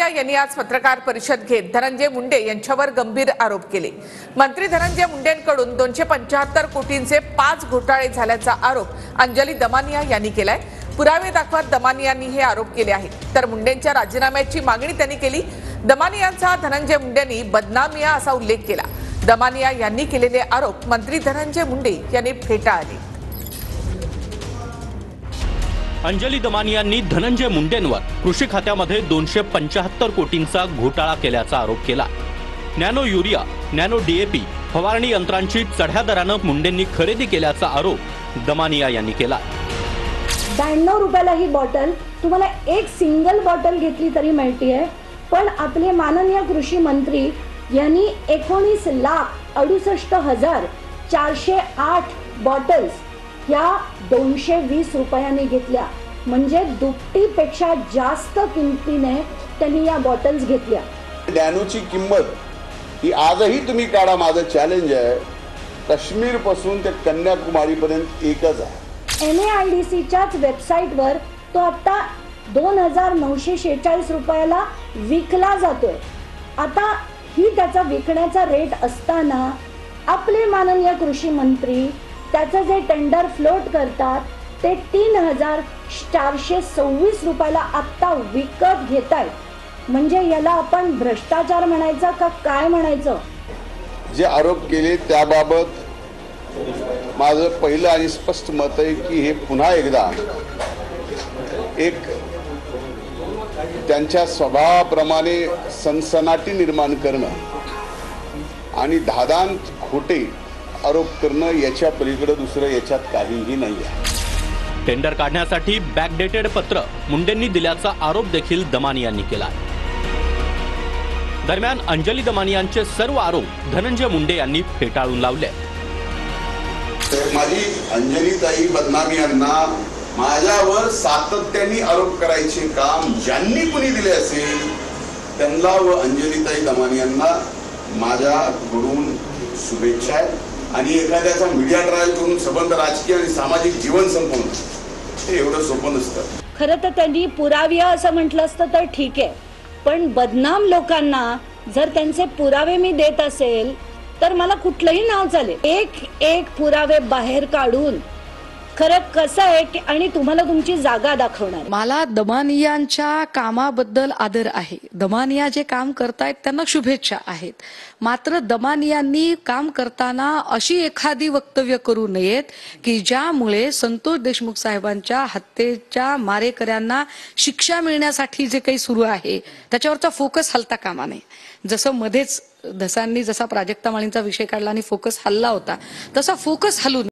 दमानिया यांनी आज पत्रकार परिषद घेत धनंजय मुंडे यांच्यावर गंभीर आरोप केले। मंत्री धनंजय मुंडेंकडून 275 कोटींचे 5 घोटाळे झाल्याचा आरोप अंजली दमानिया यांनी केलाय। पुरावे दाखवत दमानियांनी हे आरोप केले आहेत। तर मुंडेंच्या राजीनाम्याची मागणी त्यांनी केली। दमानियांचा धनंजय मुंडेंनी बदनामिया असा उल्लेख केला। दमानिया यांनी केलेले आरोप मंत्री धनंजय मुंडे यांनी फेटाळले। अंजली दमानियांनी धनंजय मुंडेंवर कृषी खात्यामध्ये 275 कोटींचा घोटाळा केल्याचा आरोप केला। नॅनो युरिया, नॅनो डीएपी फवारणी यंत्रांची चढ्या दरानं मुंडेंनी खरेदी केल्याचा आरोप दमानिया यांनी केला। 92 रुपयाला ही बॉटल तुम्हाला एक सिंगल बॉटल घेतली तरी मिळते, पण आपले माननीय कृषी मंत्री यांनी 19,68,408 बॉटल्स या 220 रुपयांनी घेतल्या, म्हणजे दुपटीपेक्षा जास्त किमतीने त्यांनी या बॉटल्स घेतल्या। नॅनोची किंमत ही आजही तुम्ही काढा, माझं चॅलेंज आहे, काश्मीर पासून ते कन्याकुमारी पर्यंत एकच आहे। NAIDCच्याच वेबसाईटवर तो आता 2,946 रुपयाला विकला जातोय। आता ही त्याचा विकण्याचा रेट असताना आपले माननीय कृषी मंत्री त्याचं जे टेंडर फ्लोट करतात ते 3,426 रुपयाला आता विकत घेतायत, म्हणजे याला आपण भ्रष्टाचार म्हणायचा का काय म्हणायचं? जे आरोप केले त्याबाबत माझं पहिलं आणि स्पष्ट मत आहे की हे पुन्हा एकदा एक त्यांच्या स्वभावाप्रमाणे सनसनाटी निर्माण करणं आणि धादांत खोटे आरोप करणं, याच्या पलीकडे दुसरं याच्यात काहीही नाही आहे। टेंडर काढण्यासाठी बॅकडेटेड पत्र मुंडेंनी दिल्याचा आरोप देखील दमानियांनी केला। दरम्यान अंजली दमानियांचे सर्व आरोप धनंजय मुंडे यांनी फेटाळून लावले। माझी अंजलीताई बदनामियांना माझ्यावर सातत्याने आरोप करायचे काम ज्यांनी कुणी दिले असेल त्यांना व अंजलीताई दमानियांना माझ्याकडून शुभेच्छा आहेत। आणि एखाद्याचा मीडिया ट्रायल करून संबंध राजकीय आणि सामाजिक जीवन संपवणं हे एवढं सोपं नसतं। खरं तर त्यांनी पुरावे असं म्हटलं असतं तर ठीक आहे, पण बदनाम लोकांना जर त्यांचे पुरावे मी देत असेल तर मला कुठलंही नाव चालेल। एक पुरावे बाहेर काढून खरं कसं आहे की आणि तुम्हाला तुमची जागा दाखवणार। मला दमानियांच्या कामाबद्दल आदर आहे। दमानिया जे काम करतायत त्यांना शुभेच्छा आहेत, मात्र दमानियांनी काम करताना अशी एखादी वक्तव्य करू नयेत की ज्यामुळे संतोष देशमुख साहेबांच्या हत्येच्या मारेकऱ्यांना शिक्षा मिळण्यासाठी जे काही सुरू आहे त्याच्यावरचा फोकस हलता कामा नये। जसं मध्येच धसांनी जसा प्राजक्ता माळींचा विषय काढला आणि फोकस हलला होता, तसा फोकस हलू